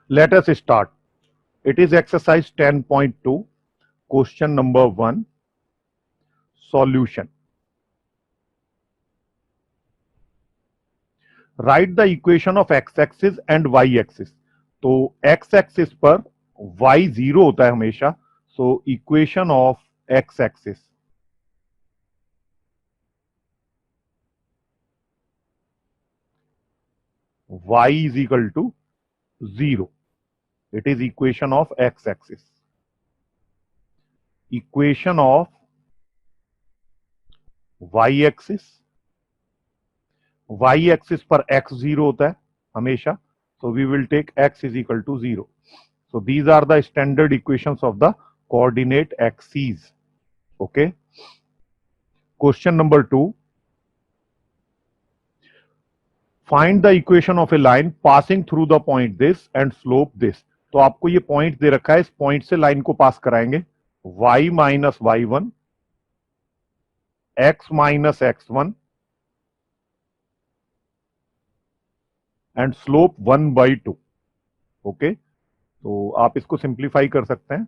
Let us start. It is exercise 10.2, question number 1, solution. Write the equation of x-axis and y-axis. तो x-axis पर y 0 होता है हमेशा, so equation of x-axis. Y is equal to 0. It is equation of x-axis. Equation of y-axis. Y-axis पर x 0 होता है हमेशा, so we will take x is equal to 0. So these are the standard equations of the coordinate axes. Okay. Question number 2. Find the equation of a line passing through the point this and slope this. तो आपको ये point दे रखा है, इस point से line को पास कराएंगे y minus y1, x minus x1 and slope 1/2. Okay, तो आप इसको सिंप्लीफाई कर सकते हैं.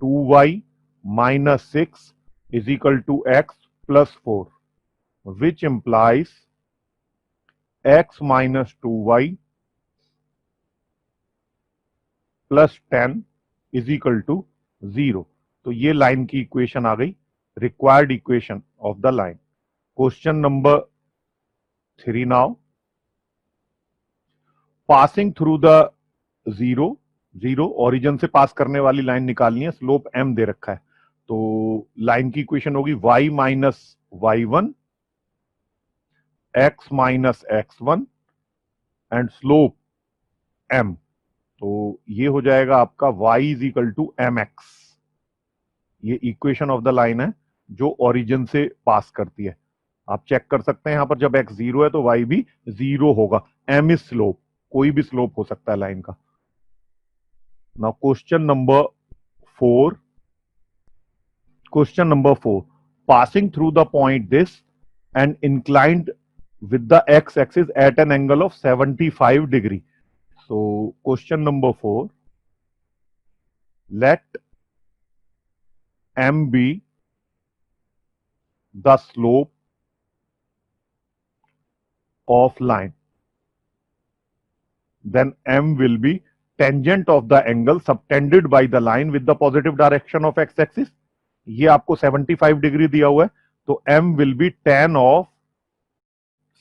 2y minus 6 is equal to x plus 4, which implies x minus 2y plus 10 is equal to 0. तो ये लाइन की इक्वेशन आ गई, required equation of the line. Question number 3 now. Passing through the 0 origin से pass करने वाली line निकालनी है, स्लोप m दे रखा है. तो लाइन की इक्वेशन होगी y minus y1, x minus x1 and slope m. तो ये हो जाएगा आपका y is equal to mx. ये इक्वेशन ऑफ द लाइन है जो ओरिजिन से पास करती है. आप चेक कर सकते हैं यहां पर, जब x 0 है तो y भी 0 होगा. m इज स्लोप, कोई भी स्लोप हो सकता है लाइन का. Now question number 4. Question number 4. Passing through the point this and inclined with the x-axis at an angle of 75 degree. So question number 4. Let m be the slope of line. Then m will be tangent of the angle subtended by the line with the positive direction of x-axis. ये आपको 75 degree दिया हुआ है, तो m will be tan of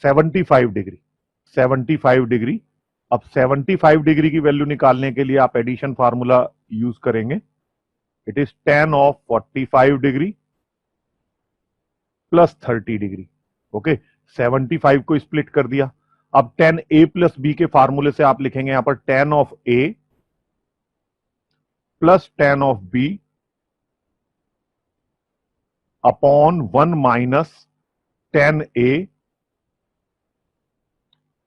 75 degree. 75 degree. अब 75 degree की value निकालने के लिए आप एडिशन फार्मूला यूज करेंगे. It is tan of 45 degree plus 30 degree. Okay, 75 को स्प्लिट कर दिया. अब tan a प्लस b के फार्मूले से आप लिखेंगे यहां पर tan of a plus tan of b upon 1 minus tan a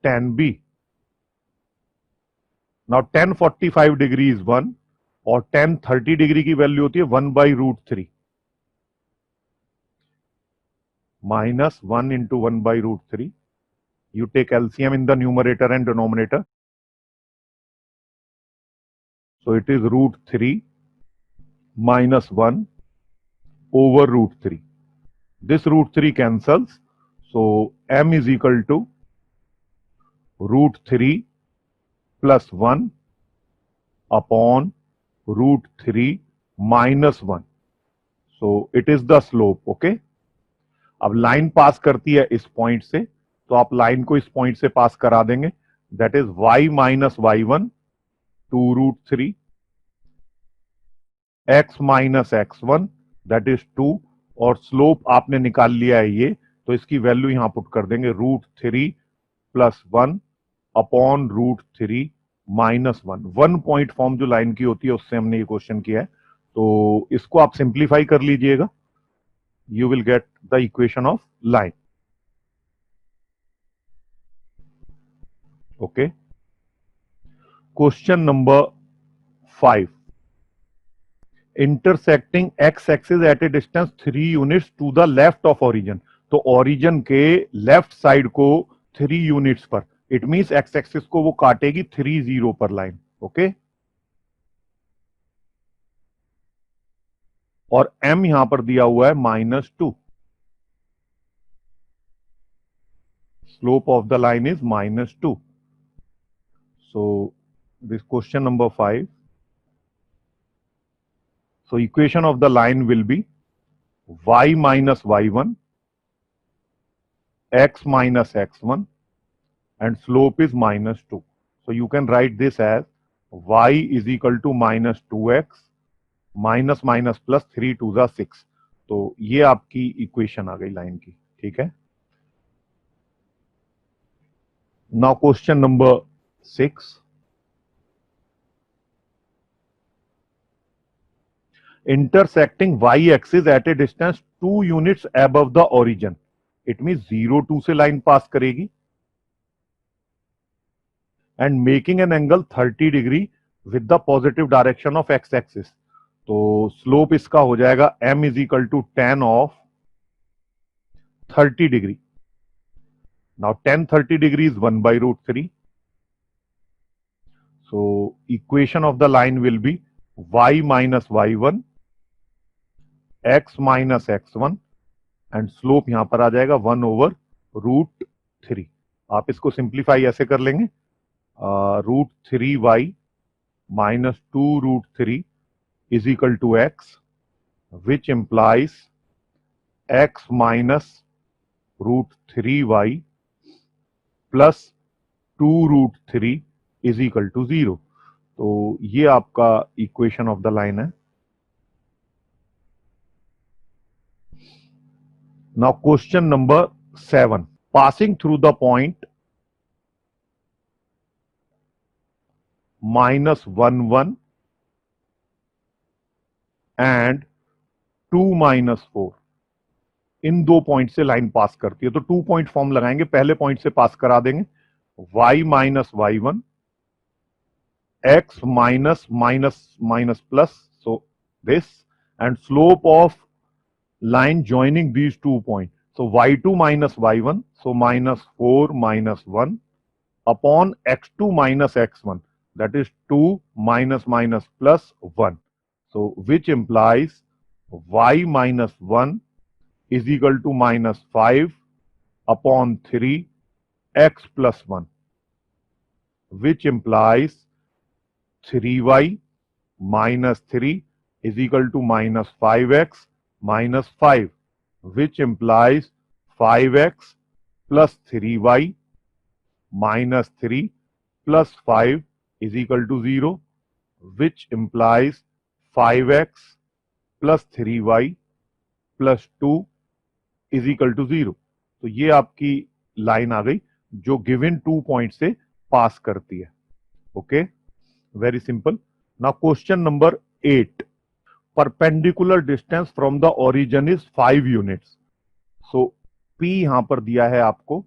tan b. Now tan 45 degree is 1 और tan 30 डिग्री की वैल्यू होती है 1/√3 minus 1 into 1/√3. You take LCM in the numerator and denominator. So it is √3 minus 1 over √3. This √3 cancels. So m is equal to √3 plus 1 upon √3 minus 1. So it is the slope. Okay. अब line पास करती है इस point से, तो आप line को इस point से पास करा देंगे. That is y minus y1 2√3, x minus x1 that is 2, और स्लोप आपने निकाल लिया है ये, तो इसकी वैल्यू यहां पुट कर देंगे √3 plus 1 upon √3 minus 1. 1 point form जो लाइन की होती है उससे हमने ये क्वेश्चन किया है. तो इसको आप सिंप्लीफाई कर लीजिएगा. You will get the equation of line. Okay. Question number 5. Intersecting x-axis at a distance 3 units to the left of origin. तो origin के left side को 3 units पर, it means x-axis को वो काटेगी 3 0 पर लाइन. ओके, और m यहां पर दिया हुआ है -2. Slope of the line is -2. So this question number 5. So equation of the line will be y minus y1, x minus x1, and slope is -2. So you can write this as y is equal to -2x minus minus plus 3 2 जा 6. तो ये आपकी equation आ गई line की. ठीक है. Now question number 6. Intersecting y-axis at a distance 2 units above the origin. It means 0 2 से लाइन पास करेगी and making an angle 30 degree with the positive direction of x-axis. तो स्लोप इसका हो जाएगा m is equal to tan of 30 degree. Now tan 30 degree is 1 by root 3. So equation of the line will be y minus y1, x minus x1 and slope यहां पर आ जाएगा 1 over root 3. आप इसको simplify ऐसे कर लेंगे, root 3y minus 2 root 3 is equal to x, which implies x minus root 3y plus 2 root 3 is equal to 0. तो ये आपका इक्वेशन ऑफ द लाइन है. Now question number 7. Passing through the point -1 1 and 2 -4. इन दो point से line पास करती है. तो 2 point form लगाएंगे, पहले पॉइंट से पास करा देंगे. y minus y1, x minus minus minus plus, so this, and slope of line joining these 2 points. So y2 minus y1, so -4 minus 1 upon x2 minus x1, that is 2 minus minus plus 1. So which implies y minus 1 is equal to -5 upon 3 x plus 1, which implies 3y minus 3 is equal to -5x minus 5, which implies 5x plus 3y minus 3 plus 5 is equal to 0, which implies 5x plus 3y plus 2 is equal to 0. तो ये आपकी line आ गई जो given 2 point से पास करती है. Okay, very simple. Now question number 8. Perpendicular distance from the origin is 5 units. So P यहां पर दिया है आपको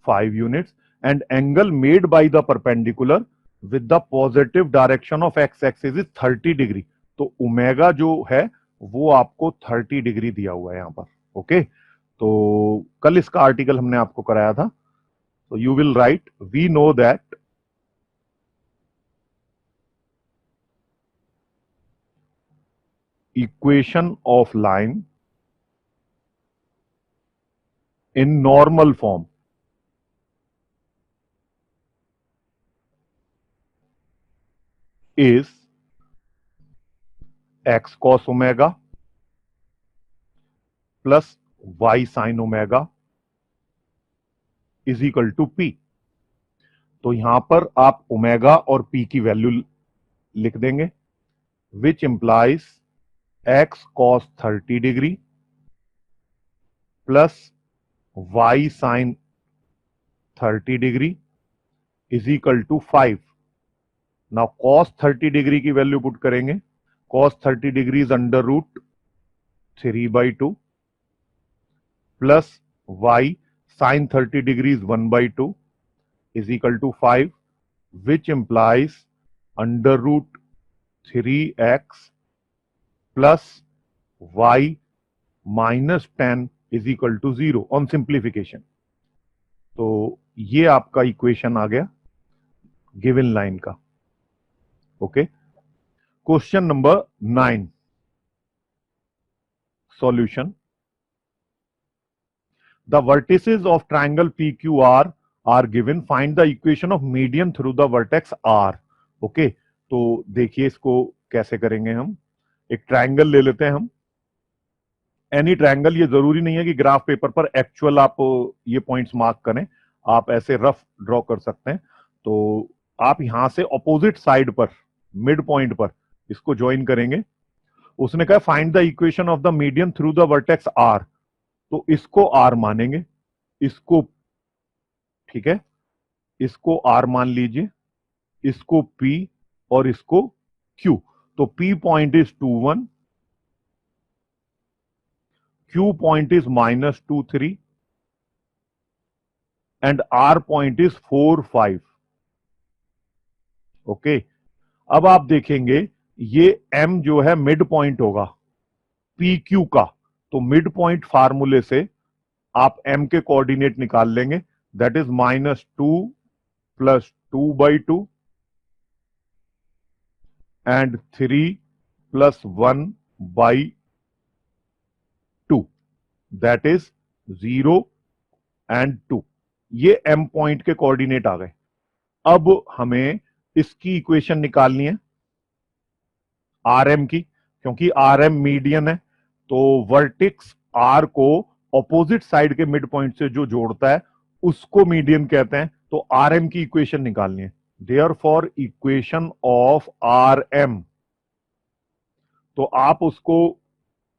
5 units and angle made by the perpendicular with the positive direction of x axis is 30 degree. तो omega जो है वो आपको 30 डिग्री दिया हुआ है यहां पर. ओके, तो कल इसका आर्टिकल हमने आपको कराया था. तो you will write, we know that equation of line in normal form is x cos omega plus y sin omega is equal to p. तो यहां पर आप ओमेगा और p की वैल्यू लिख देंगे, which implies x cos 30 degree plus y sin 30 degree is equal to 5. Now cos 30 degree की value put करेंगे. cos 30 degree is under root 3 by 2 plus y sin 30 degree is 1 by 2 is equal to 5, which implies under root 3x plus y minus 10 is equal to 0 on simplification. तो ये आपका equation आ गया given line का. Okay, question number 9 solution. The vertices of triangle PQR are given. Find the equation of median through the vertex R. Okay, तो देखिए इसको कैसे करेंगे हम। एक ट्रायंगल ले लेते हैं हम, एनी ट्रायंगल। ये जरूरी नहीं है कि ग्राफ पेपर पर एक्चुअल आप ये पॉइंट्स मार्क करें, आप ऐसे रफ ड्रॉ कर सकते हैं। तो आप यहां से ऑपोजिट साइड पर मिड पॉइंट पर इसको ज्वाइन करेंगे। उसने कहा find the equation of the median through the vertex R, तो इसको आर मानेंगे, इसको, ठीक है, इसको आर मान लीजिए, इसको पी और इसको क्यू। तो P point is 2 1, Q point is -2 3 and R point is 4 5। Okay, अब आप देखेंगे ये एम जो है मिड पॉइंट होगा पी क्यू का, तो मिड पॉइंट फार्मूले से आप एम के कोऑर्डिनेट निकाल लेंगे, that is -2 + 2/2 and 3 + 1/2, that is 0 and 2। ये एम पॉइंट के कोऑर्डिनेट आ गए। अब हमें इसकी इक्वेशन निकालनी है आर एम की, क्योंकि आर एम मीडियन है, तो वर्टेक्स आर को ऑपोजिट साइड के मिड पॉइंट से जो जोड़ता है उसको मीडियन कहते हैं। तो आर एम की इक्वेशन निकालनी है। Therefore equation of R M, तो आप उसको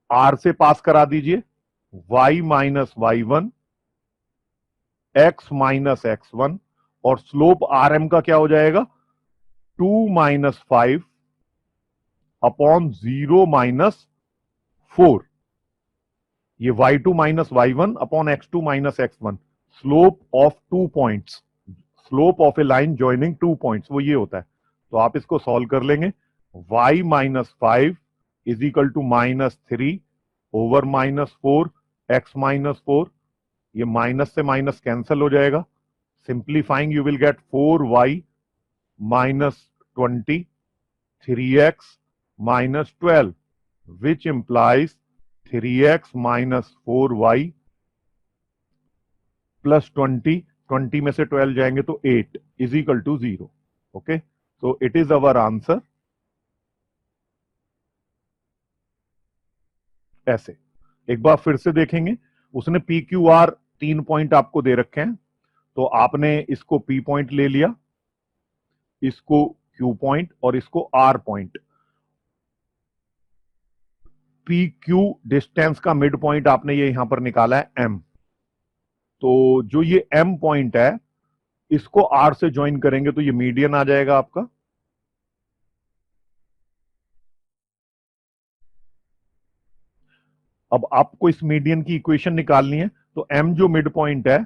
आर से पास करा दीजिए, y - y1 x - x1, और स्लोप आर एम का क्या हो जाएगा 2 - 5 अपॉन 0 - 4। ये y2 - y1 upon x2 - x1, slope of 2 points, slope of A line joining 2 points, वो ये होता है। तो आप इसको सॉल्व कर लेंगे। y - 5 is equal to -3 over -4 x - 4, ये माइनस से माइनस कैंसल हो जाएगा। Simplifying you will get 4y - 20 3x - 12, which implies 3x - 4y plus 20 में से 12 जाएंगे तो 8 is equal to 0। Okay, so it is our answer. ऐसे एक बार फिर से देखेंगे, उसने पी क्यू आर 3 पॉइंट आपको दे रखे हैं, तो आपने इसको पी पॉइंट ले लिया, इसको क्यू पॉइंट और इसको R point. P Q distance का मिड पॉइंट आपने ये यहां पर निकाला है एम, तो जो ये एम पॉइंट है इसको आर से ज्वाइन करेंगे तो ये मीडियन आ जाएगा आपका। अब आपको इस मीडियन की इक्वेशन निकालनी है, तो एम जो मिड पॉइंट है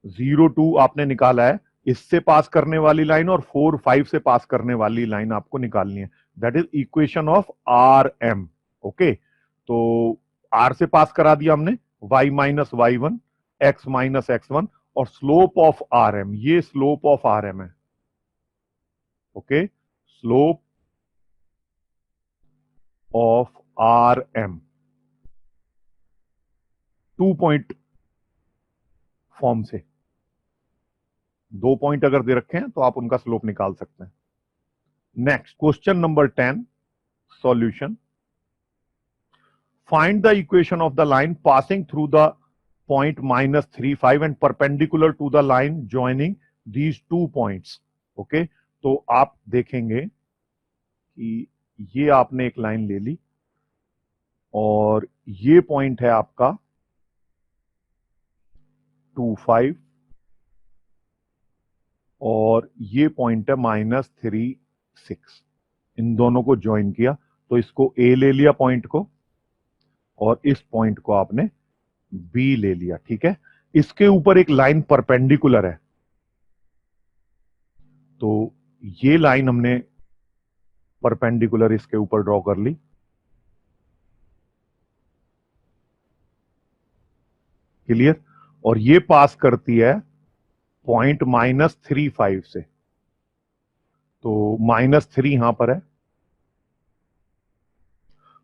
0 2 आपने निकाला है, इससे पास करने वाली लाइन और 4 5 से पास करने वाली लाइन आपको निकालनी है, that is equation of R M. Okay, तो आर से पास करा दिया हमने, y - y1 x - x1, और स्लोप ऑफ आर एम, ये स्लोप ऑफ आर एम है। Okay, slope of R M 2 point form से, 2 पॉइंट अगर दे रखे हैं तो आप उनका स्लोप निकाल सकते हैं। Next question number 10 solution. Find the equation of the line passing through the point -3 5 and perpendicular to the line joining these 2 points। Okay, तो आप देखेंगे कि ये आपने एक लाइन ले ली और ये पॉइंट है आपका 2 5 और ये पॉइंट है -3 6। इन दोनों को ज्वाइन किया, तो इसको ए ले लिया पॉइंट को, और इस पॉइंट को आपने बी ले लिया। ठीक है, इसके ऊपर एक लाइन परपेंडिकुलर है, तो ये लाइन हमने परपेंडिकुलर इसके ऊपर ड्रॉ कर ली। क्लियर, और ये पास करती है पॉइंट -3 5 से। तो -3 यहां पर है,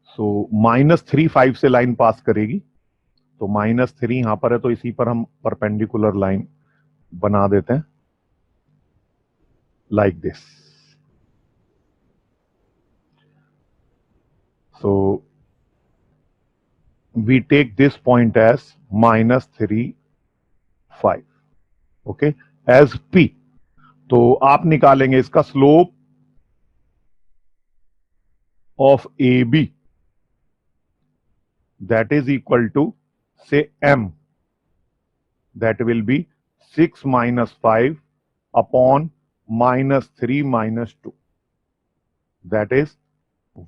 सो -3 5 से लाइन पास करेगी, तो -3 यहां पर है, तो इसी पर हम परपेंडिकुलर लाइन बना देते हैं like this. So we take this point as -3 5, okay, as P। तो आप निकालेंगे इसका slope of AB, that is equal to say M, that will be 6 minus 5 upon -3 minus 2, that is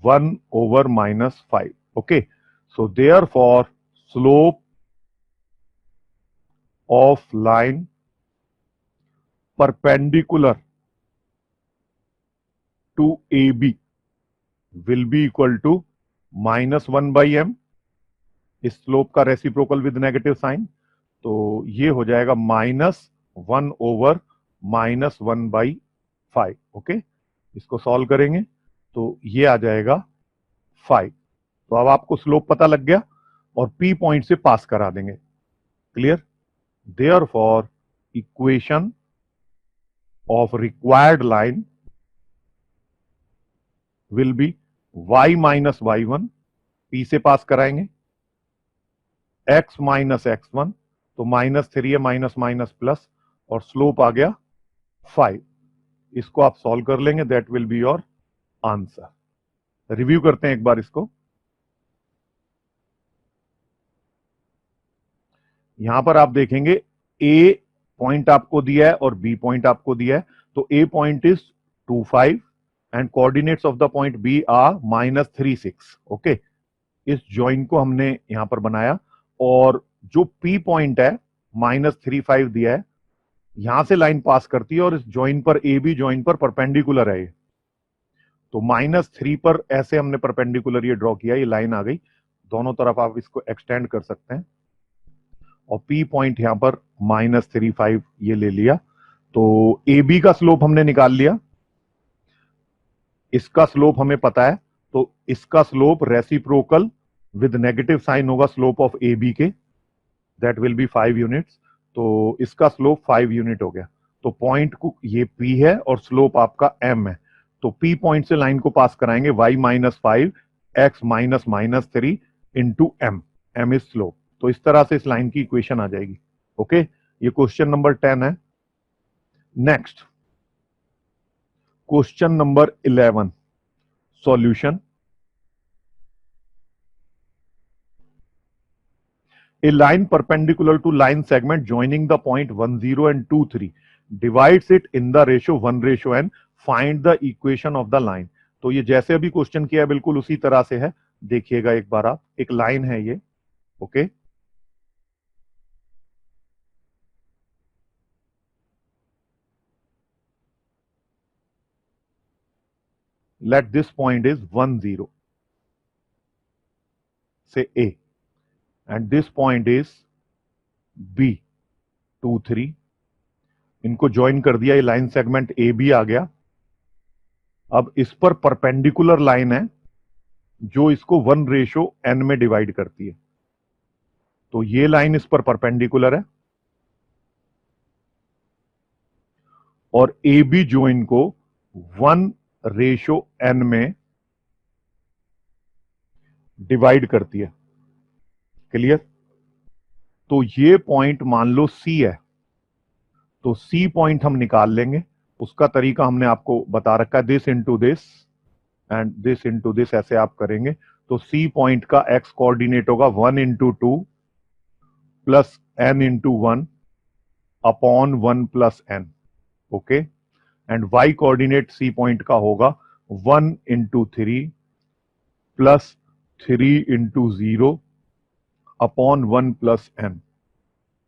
1 over -5. Okay, so therefore slope of line perpendicular to AB will be equal to -1 by M, इस slope का reciprocal with negative sign, तो ये हो जाएगा -1 over -1/5। Okay, इसको solve करेंगे तो ये आ जाएगा 5। तो अब आपको स्लोप पता लग गया और P पॉइंट से पास करा देंगे। Clear? Therefore equation of required line will be y minus y1, P से पास कराएंगे, x माइनस x1, तो -3 है, माइनस माइनस प्लस, और स्लोप आ गया 5। इसको आप सॉल्व कर लेंगे, that will be your answer. Review करते हैं एक बार इसको। यहां पर आप देखेंगे A पॉइंट आपको दिया है और B पॉइंट आपको दिया है, तो A point is 2 5 and coordinates of the point B are -3 6। Okay, इस जॉइन को हमने यहां पर बनाया, और जो P पॉइंट है -3 5 दिया है, यहां से लाइन पास करती है और इस जॉइन पर AB जॉइन पर परपेंडिकुलर है ये, तो -3 पर ऐसे हमने परपेंडिकुलर ये ड्रॉ किया, ये लाइन आ गई, दोनों तरफ आप इसको एक्सटेंड कर सकते हैं, और P पॉइंट यहां पर -3 5 ये ले लिया। तो AB का स्लोप हमने निकाल लिया, इसका स्लोप हमें पता है, तो इसका slope reciprocal with negative sign होगा स्लोप ऑफ AB के, दैट विल बी 5 यूनिट्स, तो इसका स्लोप 5 यूनिट हो गया। तो पॉइंट को ये P है और स्लोप आपका M है, तो P पॉइंट से लाइन को पास कराएंगे y minus 5 x minus -3 into M, M is slope. तो इस तरह से इस लाइन की इक्वेशन आ जाएगी। ओके, ये क्वेश्चन नंबर 10 है। Next question number 11, solution. A line perpendicular to line segment joining the point 1 0 and 2 3 divides it in the ratio 1:n, find the equation of the line। तो ये जैसे अभी question किया है बिल्कुल उसी तरह से है, देखिएगा एक बार आप, एक लाइन है ये। Okay, let this point is 1 0, say A, and this point is B 2 3, इनको ज्वाइन कर दिया, ये लाइन सेगमेंट ए बी आ गया। अब इस पर परपेंडिकुलर लाइन है जो इसको 1:n में डिवाइड करती है, तो ये लाइन इस पर परपेंडिकुलर है, और ए बी ज्वाइन को 1:n में डिवाइड करती है। क्लियर? तो ये पॉइंट मान लो C है, तो C पॉइंट हम निकाल लेंगे, उसका तरीका हमने आपको बता रखा है, this into this and this into this, ऐसे आप करेंगे। तो C पॉइंट का x कोऑर्डिनेट होगा 1 into 2 plus n into 1 upon 1 plus n। Okay, and y coordinate C point का होगा 1 into 3 plus 3 into 0 upon 1 plus n,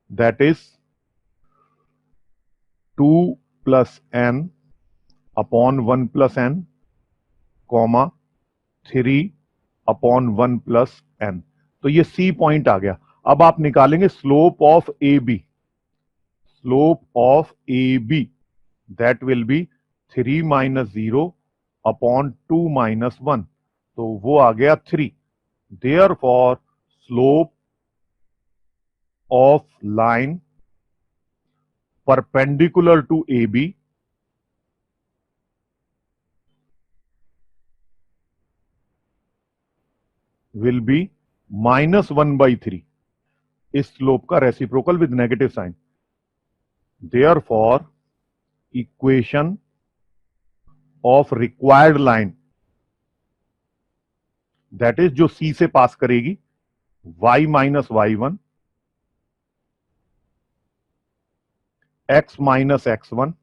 that is 2 plus n upon 1 plus n, comma 3 upon 1 plus n। तो ये C point आ गया। अब आप निकालेंगे slope of AB, slope of AB that will be 3 minus 0 upon 2 minus 1, तो वो आ गया 3। Therefore slope of line perpendicular to A B will be -1/3। इस स्लोप का reciprocal with negative sign. Therefore equation of required line, that is जो C से पास करेगी, y minus y1 x minus x1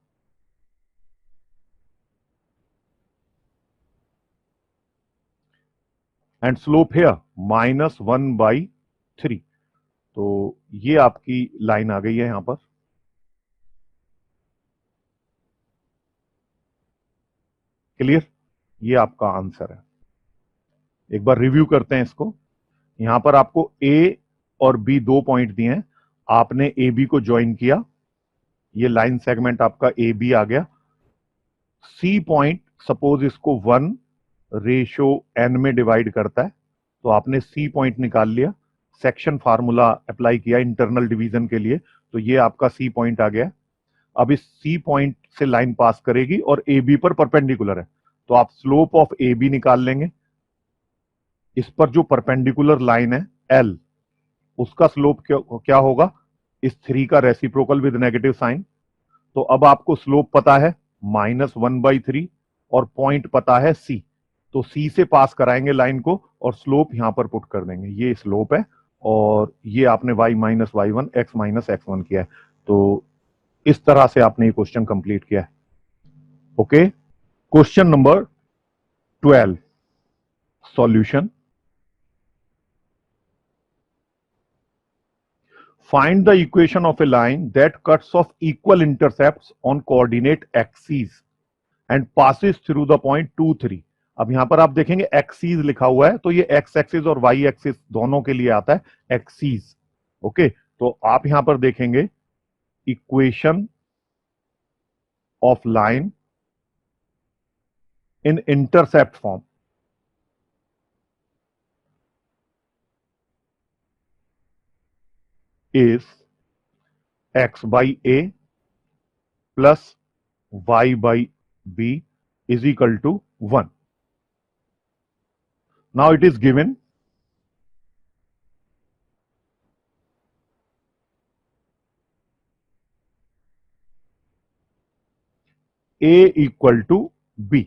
and slope here -1/3। तो ये आपकी line आ गई है यहां पर। क्लियर? ये आपका आंसर है। एक बार रिव्यू करते हैं इसको। यहां पर आपको ए और बी 2 पॉइंट दिए हैं, आपने ए बी को ज्वाइन किया, ये लाइन सेगमेंट आपका ए बी आ गया। सी पॉइंट सपोज इसको 1:n में डिवाइड करता है, तो आपने सी पॉइंट निकाल लिया, सेक्शन फार्मूला अप्लाई किया इंटरनल डिवीजन के लिए, तो ये आपका सी पॉइंट आ गया। अब इस सी पॉइंट से लाइन पास करेगी और ए बी पर परपेंडिकुलर है, तो आप स्लोप ऑफ ए बी निकाल लेंगे। इस पर जो परपेंडिकुलर लाइन है एल, उसका स्लोप क्या होगा? इस 3 का रेसिप्रोकल विद नेगेटिव साइन। तो अब आपको स्लोप पता है -1/3 और पॉइंट पता है सी, तो सी से पास कराएंगे लाइन को और स्लोप यहां पर पुट कर देंगे। ये स्लोप है और ये आपने y minus y1 x minus x1 किया है। तो इस तरह से आपने ये क्वेश्चन कंप्लीट किया है। Okay, question number 12 solution. Find the equation of a line that cuts off equal intercepts on coordinate axes and passes through the point 2, 3। अब यहां पर आप देखेंगे एक्सीज लिखा हुआ है, तो ये एक्स एक्सिस और वाई एक्सिस दोनों के लिए आता है एक्सीज। ओके, तो आप यहां पर देखेंगे equation of line in intercept form. Is x by a plus y by b is equal to 1. Now it is given a equal to b,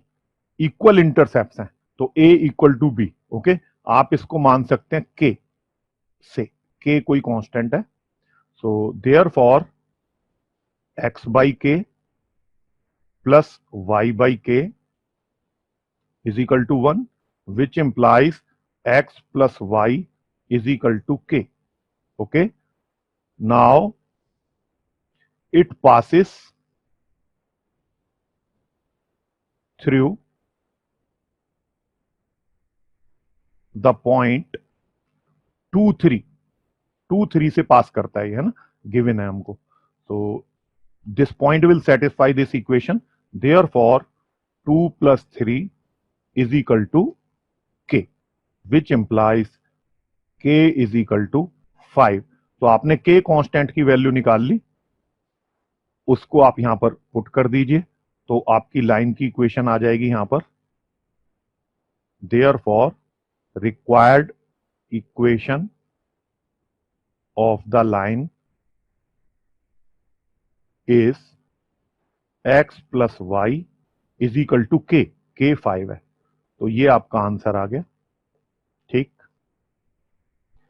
equal intercept हैं, तो a equal to b। Okay, आप इसको मान सकते हैं k से, k कोई constant है। So therefore x by k plus y by k is equal to 1, which implies x plus y is equal to k. Okay, now it passes through the point 2, 3। 2, 3 से पास करता है ना, given है हमको। तो this point will satisfy this equation, therefore 2 plus 3 is equal to k, which implies k is equal to 5। तो आपने k constant की वैल्यू निकाल ली, उसको आप यहां पर पुट कर दीजिए, तो आपकी लाइन की इक्वेशन आ जाएगी यहां पर। Therefore required equation of the line is x plus y is equal to k। k 5 है, तो ये आपका आंसर आ गया।